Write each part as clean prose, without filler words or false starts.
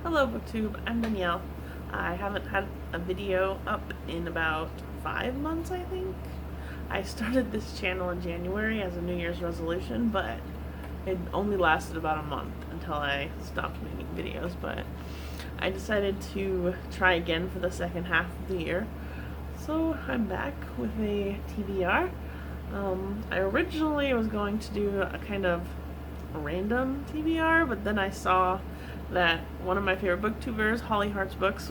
Hello Booktube, I'm Danielle. I haven't had a video up in about 5 months, I think. I started this channel in January as a New Year's resolution, but it only lasted about a month until I stopped making videos, but I decided to try again for the second half of the year. So I'm back with a TBR. I originally was going to do a kind of random TBR, but then I saw that one of my favorite booktubers, Holly Hart's Books,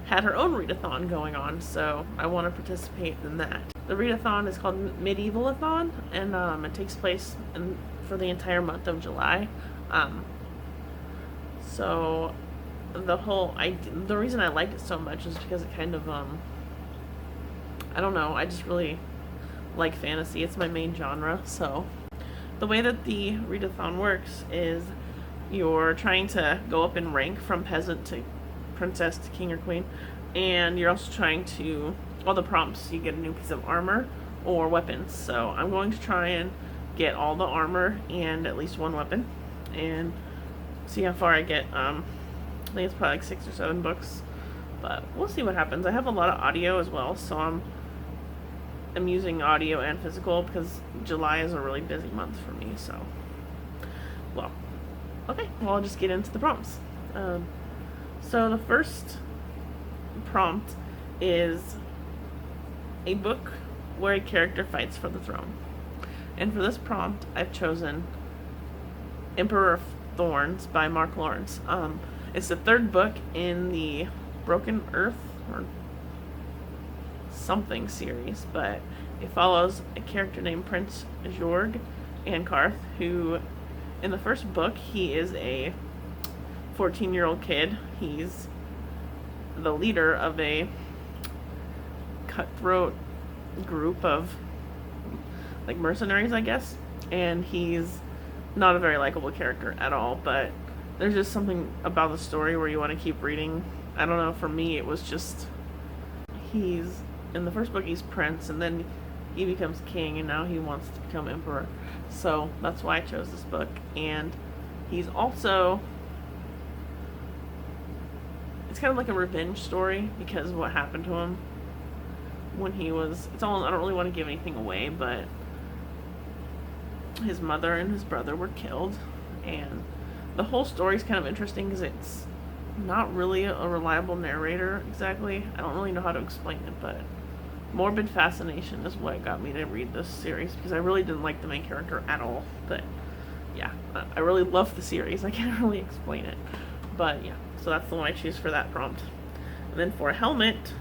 had her own read-a-thon going on, so I want to participate in that. The read-a-thon is called Medieval-A-Thon, and it takes place for the entire month of July. So the reason I liked it so much is because it kind of I don't know, I just really like fantasy. It's my main genre. So the way that the read-a-thon works is you're trying to go up in rank from peasant to princess to king or queen, and you're also trying to, all the prompts, you get a new piece of armor or weapons. So I'm going to try and get all the armor and at least one weapon and see how far I get. I think it's probably like 6 or 7 books, but we'll see what happens. I have a lot of audio as well, so I'm using audio and physical because July is a really busy month for me. So, well, okay, well, I'll just get into the prompts. So the first prompt is a book where a character fights for the throne. And for this prompt, I've chosen Emperor of Thorns by Mark Lawrence. It's the 3rd book in the Broken Earth or something series, but it follows a character named Prince Jorg Ankarth, who in the first book, he is a 14-year-old kid. He's the leader of a cutthroat group of like mercenaries, I guess, and he's not a very likable character at all, but there's just something about the story where you want to keep reading. I don't know, for me it was just, he's in the first book he's prince, and then he becomes king, and now he wants to become emperor. So that's why I chose this book. And he's also, it's kind of like a revenge story because of what happened to him when he was, I don't really want to give anything away, but his mother and his brother were killed, and the whole story is kind of interesting because it's not really a reliable narrator exactly. I don't really know how to explain it, but morbid fascination is what got me to read this series because I really didn't like the main character at all. But yeah, I really love the series. I can't really explain it, but yeah, so that's the one I choose for that prompt. And then for a helmet,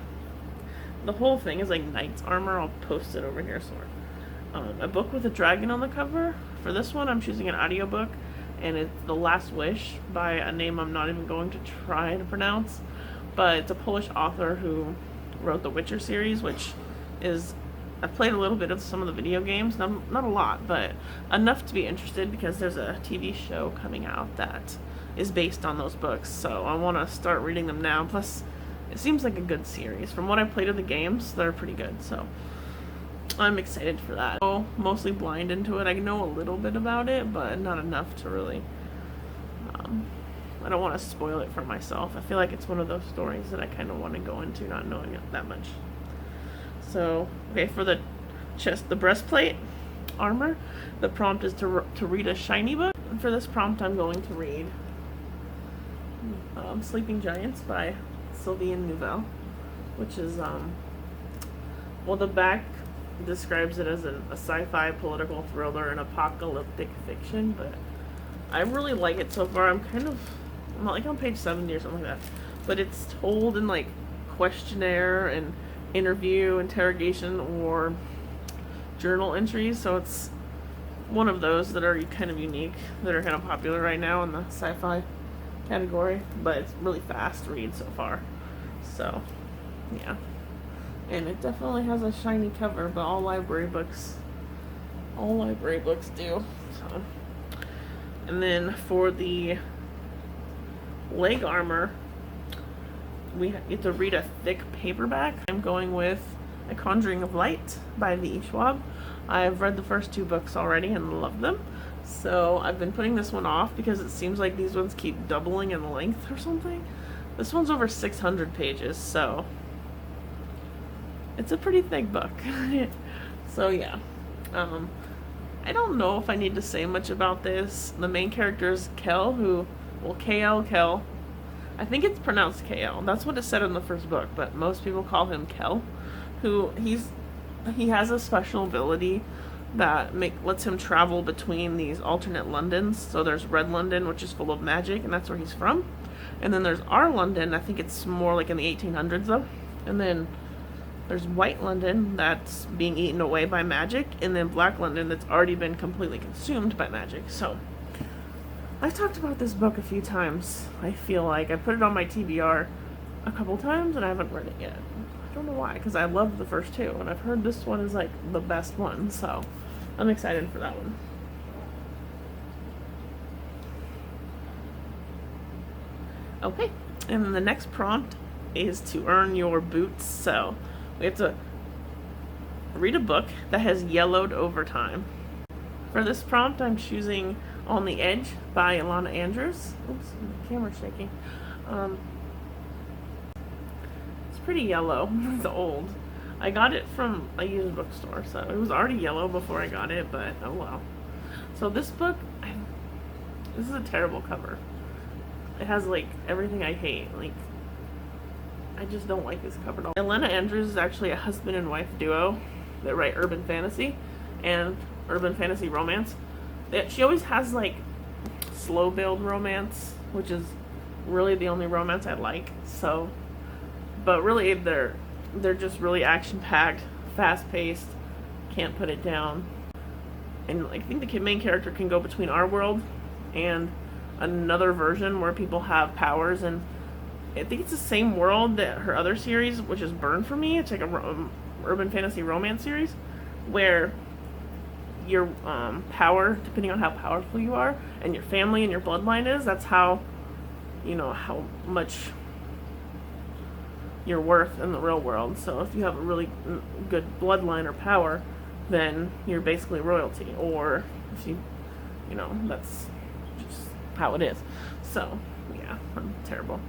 the whole thing is like knight's armor. I'll post it over here somewhere. A book with a dragon on the cover. For this one, I'm choosing an audiobook, and it's The Last Wish by a name I'm not even going to try to pronounce, but it's a Polish author who wrote the Witcher series, which is, I've played a little bit of some of the video games, not a lot, but enough to be interested because there's a TV show coming out that is based on those books, so I want to start reading them now. Plus, it seems like a good series. From what I've played of the games, they're pretty good, so I'm excited for that. I'm mostly blind into it. I know a little bit about it, but not enough to really, I don't want to spoil it for myself. I feel like it's one of those stories that I kind of want to go into not knowing it that much. So, okay, for the chest, the breastplate armor, the prompt is to read a shiny book. And for this prompt, I'm going to read Sleeping Giants by Sylvain Neuvel, which is, well, the back describes it as a sci-fi political thriller and apocalyptic fiction, but I really like it so far. I'm like on page 70 or something like that, but it's told in like questionnaire and interview, interrogation, or journal entries, so it's one of those that are kind of unique, that are kind of popular right now in the sci-fi category, but it's really fast read so far. So yeah, and it definitely has a shiny cover, but all library books do. So, and then for the leg armor, we get to read a thick paperback. I'm going with A Conjuring of Light by V.E. Schwab. I've read the first 2 books already and loved them, So I've been putting this one off because it seems like these ones keep doubling in length or something. This one's over 600 pages, so it's a pretty thick book. So yeah, I don't know if I need to say much about this. The main character is Kel, Kel. I think it's pronounced KL. That's what it said in the first book, but most people call him Kel, he has a special ability that lets him travel between these alternate Londons. So there's Red London, which is full of magic, and that's where he's from. And then there's our London, I think it's more like in the 1800s though. And then there's White London that's being eaten away by magic, and then Black London that's already been completely consumed by magic. So I've talked about this book a few times. I feel like I put it on my TBR a couple times and I haven't read it yet. I don't know why, because I loved the first two, and I've heard this one is like the best one, so I'm excited for that one. Okay, and then the next prompt is to earn your boots. So we have to read a book that has yellowed over time. For this prompt, I'm choosing On the Edge by Ilana Andrews. Oops, the camera's shaking. It's pretty yellow. It's old. I got it from a used bookstore, so it was already yellow before I got it, but oh well. So this book, this is a terrible cover. It has like everything I hate. Like, I just don't like this cover at all. Ilana Andrews is actually a husband and wife duo that write urban fantasy and urban fantasy romance. She always has like slow build romance, which is really the only romance I like. So, but really they're just really action packed, fast paced, can't put it down. And I think the main character can go between our world and another version where people have powers, and I think it's the same world that her other series, which is Burn for Me. It's like a urban fantasy romance series where your power, depending on how powerful you are, and your family and your bloodline is, that's how, you know, how much you're worth in the real world. So if you have a really good bloodline or power, then you're basically royalty. Or if you know, that's just how it is. So yeah, I'm terrible.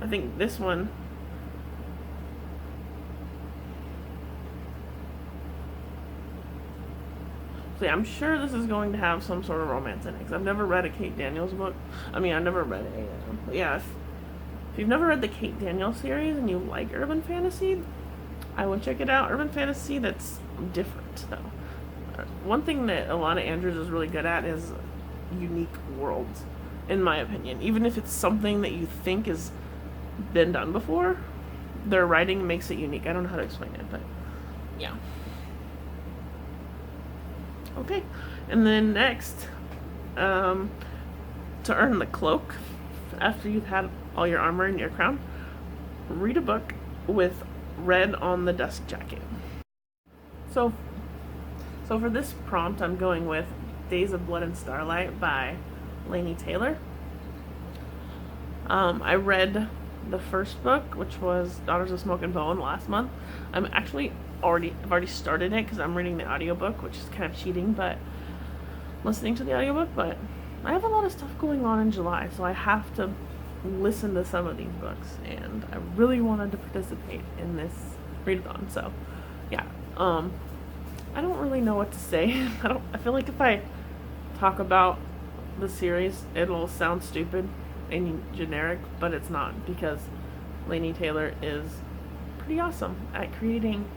I think this one, so yeah, I'm sure this is going to have some sort of romance in it, because I've never read a Kate Daniels book. I mean, I've never read a, yeah, if you've never read the Kate Daniels series and you like urban fantasy, I would check it out. Urban fantasy that's different, though. One thing that Ilana Andrews is really good at is unique worlds, in my opinion. Even if it's something that you think has been done before, their writing makes it unique. I don't know how to explain it, but yeah. Okay, and then next, to earn the cloak, after you've had all your armor and your crown, read a book with red on the dust jacket. So for this prompt, I'm going with Days of Blood and Starlight by Laini Taylor. I read the first book, which was Daughters of Smoke and Bone, last month. I've already started it because I'm reading the audiobook, which is kind of cheating, but listening to the audiobook. But I have a lot of stuff going on in July, so I have to listen to some of these books, and I really wanted to participate in this read-a-thon. So yeah, I don't really know what to say. I feel like if I talk about the series, it'll sound stupid and generic, but it's not, because Laini Taylor is pretty awesome at creating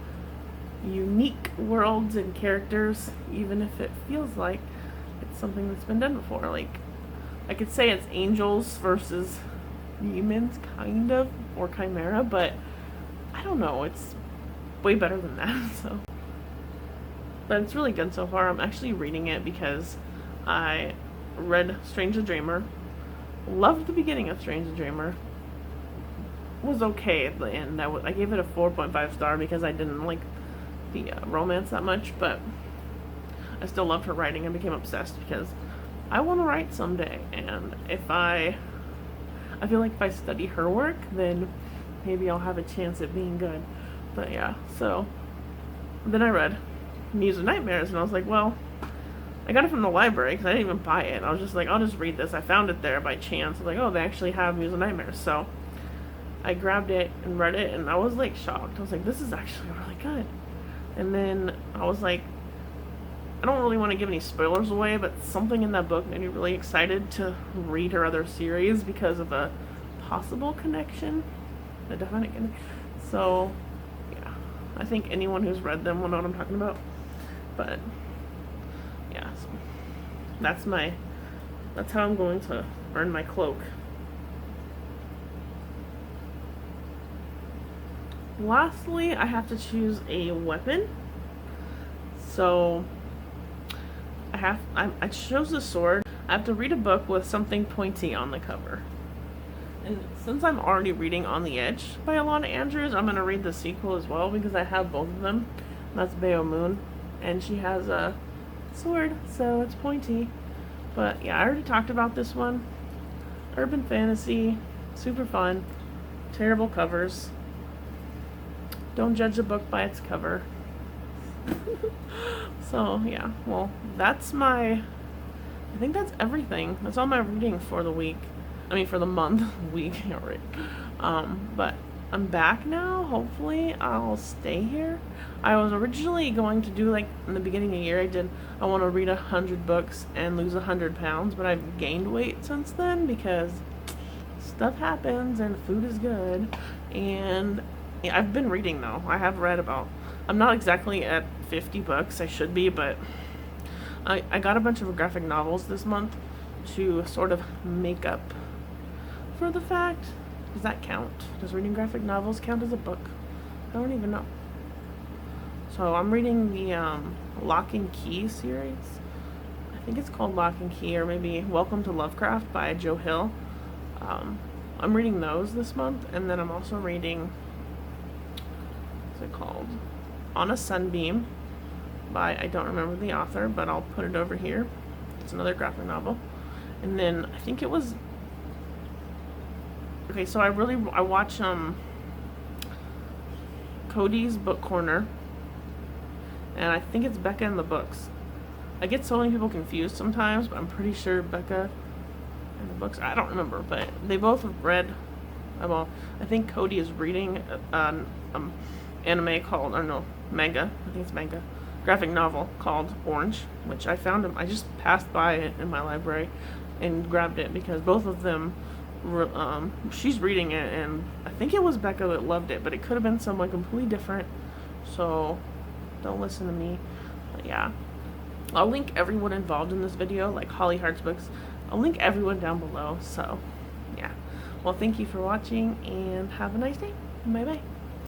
unique worlds and characters, even if it feels like it's something that's been done before. Like, I could say it's angels versus demons, kind of, or chimera, but I don't know, it's way better than that. So, but it's really good so far. I'm actually reading it because I read Strange the Dreamer, loved the beginning of Strange the Dreamer, was okay at the end. I gave it a 4.5 star because I didn't like the romance that much, but I still loved her writing and became obsessed because I want to write someday, and I feel like if I study her work, then maybe I'll have a chance at being good. But yeah, so then I read Muse of Nightmares, and I was like, well, I got it from the library because I didn't even buy it. I was just like, I'll just read this. I found it there by chance. I was like, oh, they actually have Muse of Nightmares. So I grabbed it and read it, and I was like shocked. I was like, this is actually really good. And then I was like, I don't really want to give any spoilers away, but something in that book made me really excited to read her other series because of a possible connection, a definite connection. So yeah, I think anyone who's read them will know what I'm talking about. But yeah, so that's how I'm going to earn my cloak. Lastly, I have to choose a weapon. So I chose the sword. I have to read a book with something pointy on the cover. And since I'm already reading On the Edge by Alana Andrews, I'm going to read the sequel as well because I have both of them. That's Bayo Moon. And she has a sword, so it's pointy. But yeah, I already talked about this one. Urban fantasy, super fun, terrible covers. Don't judge a book by its cover. So yeah, well, I think that's everything. That's all my reading for the week. I mean, for the month. Week, yeah, right. But I'm back now. Hopefully I'll stay here. I was originally going to do, like, in the beginning of the year, I want to read 100 books and lose 100 pounds, but I've gained weight since then because stuff happens and food is good. And yeah, I've been reading, though. I have read I'm not exactly at 50 books. I should be, but I got a bunch of graphic novels this month to sort of make up for the fact. Does that count? Does reading graphic novels count as a book? I don't even know. So I'm reading the Lock and Key series. I think it's called Lock and Key, or maybe Welcome to Lovecraft by Joe Hill. I'm reading those this month, and then I'm also reading, what's it called? On a Sunbeam by, I don't remember the author, but I'll put it over here. It's another graphic novel. And then I think it was, okay, so I watch Cody's Book Corner, and I think it's Becca and the Books. I get so many people confused sometimes, but I'm pretty sure Becca and the Books, I don't remember, but they both have read, well, I think Cody is reading an anime called, or no, manga, I think it's manga, graphic novel called Orange, which I found I just passed by it in my library and grabbed it because both of them she's reading it, and I think it was Becca that loved it, but it could have been someone completely different, so don't listen to me. But yeah, I'll link everyone involved in this video, like Holly Hart's books. I'll link everyone down below. So yeah, well, thank you for watching and have a nice day. Bye bye.